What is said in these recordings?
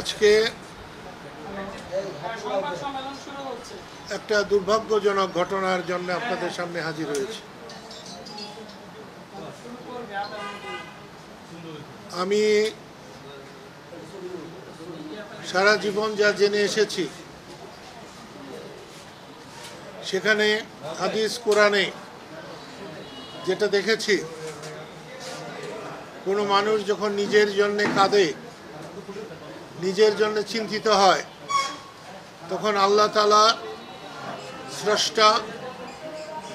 আজকে একটা দুর্ভাগ্যজনক ঘটনার জন্য আপনাদের সামনে হাজির হয়েছি। আমি সারা জীবন যা জেনে এসেছি সেখানে হাদিস কোরআনে যেটা দেখেছি, কোনো মানুষ যখন নিজের জন্য কাঁদে, নিজের জন্য চিন্তিত হয়, তখন আল্লাহ তাআলা স্রষ্টা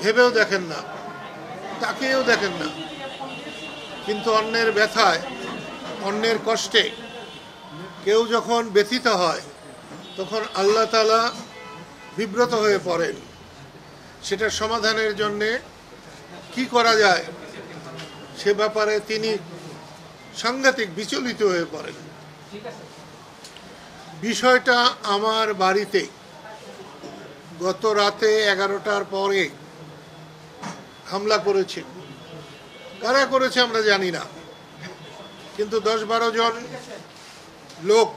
ভেবেও দেখেন না, তাকেও দেখেন না, কিন্তু অন্যের ব্যথায়, অন্যের কষ্টে কেউ যখন ব্যথিত হয় তখন আল্লাহ তাআলা বিব্রত হয়ে পড়েন। সেটার সমাধানের জন্যে কি করা যায় সে ব্যাপারে তিনি সাংঘাতিক বিচলিত হয়ে পড়েন। বিষয়টা আমার বাড়িতে গত রাতে 11টার পরে হামলা করেছে। কারা করেছে আমরা জানি না, কিন্তু 10-12 জন লোক,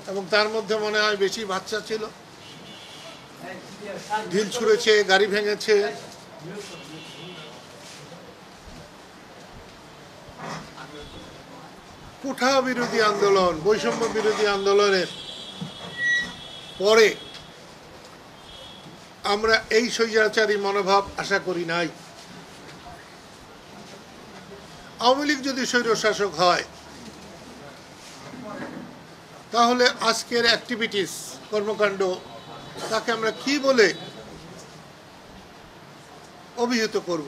এবং তার মধ্যে মনে হয় বেশি বাচ্চা ছিল, ঢিল ছুঁড়েছে, গাড়ি ভেঙেছে। কোঠা বিরোধী আন্দোলন, বৈষম্য বিরোধী আন্দোলনের পরে আমরা এই স্বৈরাচারী মনোভাব আশা করি নাই। আওয়ামী লীগ যদি স্বৈরশাসক হয় তাহলে আজকের অ্যাক্টিভিটিস, কর্মকাণ্ড, তাকে আমরা কি বলে অভিহিত করব?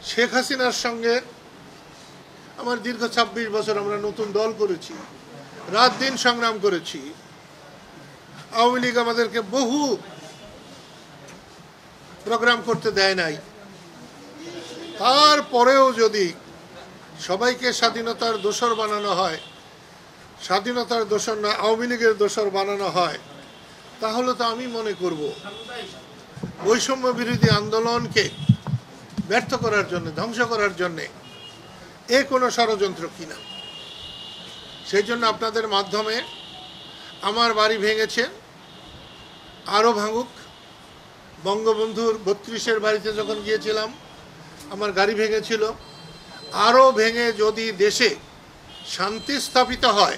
শেখ হাসিনার সঙ্গে আমার দীর্ঘ 26 বছর, আমরা নতুন দল করেছি, রাত দিন সংগ্রাম করেছি। আওয়ামী লীগ আমাদেরকে বহু প্রোগ্রাম করতে দেয় নাই। তারপরেও যদি সবাইকে স্বাধীনতার দোসর বানানো হয়, স্বাধীনতার দোসর না আওয়ামী লীগের দোসর বানানো হয়, তাহলে তো আমি মনে করব বৈষম্য বিরোধী আন্দোলনকে ব্যর্থ করার জন্য, ধ্বংস করার জন্যে এ কোনো ষড়যন্ত্র কিনা। সেই জন্য আপনাদের মাধ্যমে আমার বাড়ি ভেঙেছে, আরও ভাঙুক। বঙ্গবন্ধুর 32-এর বাড়িতে যখন গিয়েছিলাম আমার গাড়ি ভেঙেছিল, আরও ভেঙে যদি দেশে শান্তি স্থাপিত হয়,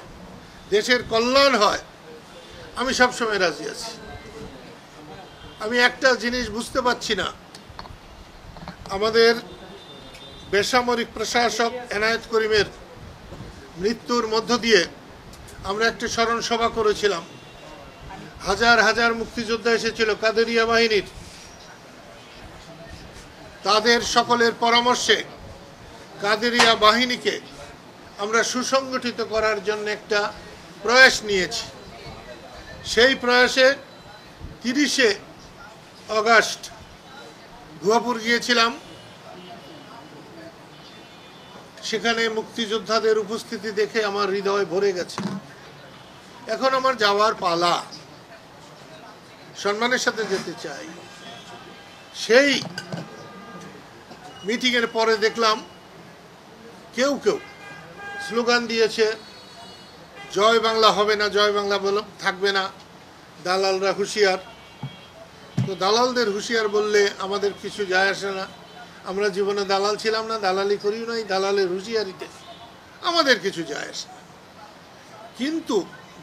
দেশের কল্যাণ হয়, আমি সবসময় রাজি আছি। আমি একটা জিনিস বুঝতে পারছি না, আমাদের বেসামরিক প্রশাসক এনায়েত করিমের মৃত্যুর মধ্য দিয়ে আমরা একটি স্মরণ সভা করেছিলাম। হাজার হাজার মুক্তিযোদ্ধা এসেছিল কাদেরিয়া বাহিনীর। তাদের সকলের পরামর্শে কাদেরিয়া বাহিনীকে আমরা সুসংগঠিত করার জন্য একটা প্রয়াস নিয়েছি। সেই প্রয়াসে 30শে আগস্ট গুয়াপুর গিয়েছিলাম। সেখানে মুক্তিযোদ্ধাদের উপস্থিতি দেখে আমার হৃদয় ভরে গেছে। এখন আমার যাওয়ার পালা, সম্মানের সাথে যেতে চাই। সেই মিটিংয়ের পরে দেখলাম কেউ কেউ স্লোগান দিয়েছে, জয় বাংলা হবে না, জয় বাংলা থাকবে না, দালালরা হুঁশিয়ার। তো দালালদের হুঁশিয়ার বললে আমাদের কিছু যায় আসে না। আমরা জীবনে দালাল ছিলাম না, দালালি করিও নাই, দালালের হুঁশিয়ারিতে আমাদের কিছু যায় আসে না। কিন্তু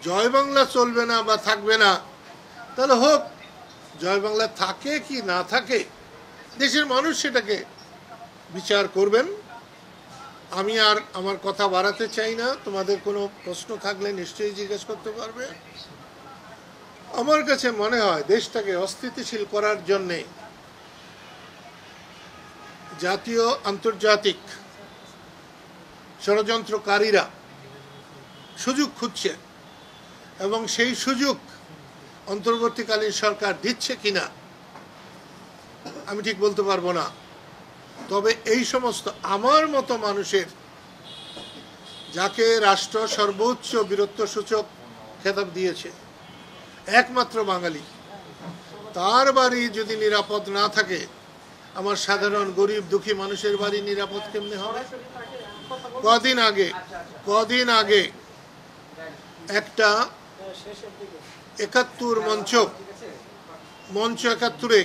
জয় বাংলা চলবে না বা থাকবে না, তাহলে হোক, জয় বাংলা থাকে কি না থাকে দেশের মানুষ সেটাকে বিচার করবেন। আমি আর আমার কথা বাড়াতে চাই না। তোমাদের কোনো প্রশ্ন থাকলে নিশ্চয়ই জিজ্ঞেস করতে পারবে। আমার কাছে মনে হয় দেশটাকে অস্থিতিশীল করার জন্যে জাতীয় আন্তর্জাতিক ষড়যন্ত্রকারীরা সুযোগ খুঁজছে, এবং সেই সুযোগ অন্তর্বর্তীকালীন সরকার দিচ্ছে কিনা আমি ঠিক বলতে পারবো না। তবে এই সমস্ত আমার মতো মানুষের, যাকে রাষ্ট্র সর্বোচ্চ বীরত্বসূচক খেতাব দিয়েছে, একমাত্র বাঙালি, তার বাড়ি যদি নিরাপদ না থাকে, আমার সাধারণ গরিব দুঃখী মানুষের বাড়ি নিরাপদ কেমনে হবে? কদিন আগে একটা ৭১ মঞ্চ ৭১-এ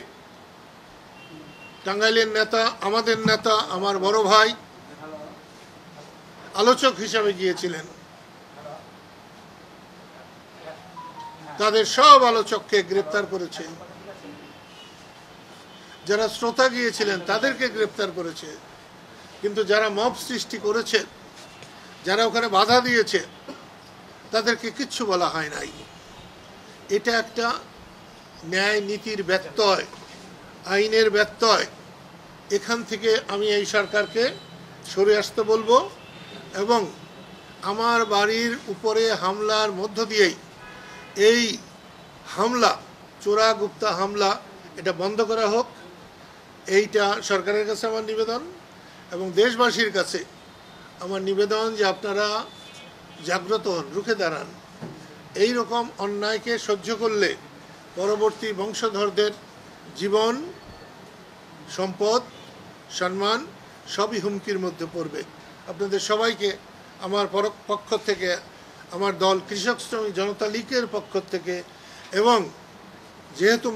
টাঙ্গাইলের নেতা, আমাদের নেতা, আমার বড় ভাই আলোচক হিসাবে গিয়েছিলেন। তাদের সব আলোচককে গ্রেপ্তার করেছে। যারা শ্রোতা গিয়েছিলেন তাদেরকে গ্রেপ্তার করেছে, কিন্তু যারা মব সৃষ্টি করেছে, যারা ওখানে বাধা দিয়েছে, তাদেরকে কিচ্ছু বলা হয় নাই। এটা একটা ন্যায় নীতির ব্যত্যয়, আইনের ব্যত্যয়। এখান থেকে আমি এই সরকারকে সরে আসতে বলবো এবং আমার বাড়ির উপরে হামলার মধ্য দিয়েই এই হামলা, চোরা গুপ্তা হামলা, এটা বন্ধ করা হোক। এইটা সরকারের কাছে আমার নিবেদন এবং দেশবাসীর কাছে আমার নিবেদন যে আপনারা জাগ্রত হন, রুখে দাঁড়ান। এই রকম অন্যায়কে সহ্য করলে পরবর্তী বংশধরদের জীবন, সম্পদ, সম্মান সবই হুমকির মধ্যে পড়বে। আপনাদের সবাইকে আমার পক্ষ থেকে, আমার দল কৃষক শ্রমিক জনতা লীগের পক্ষ থেকে এবং যেহেতু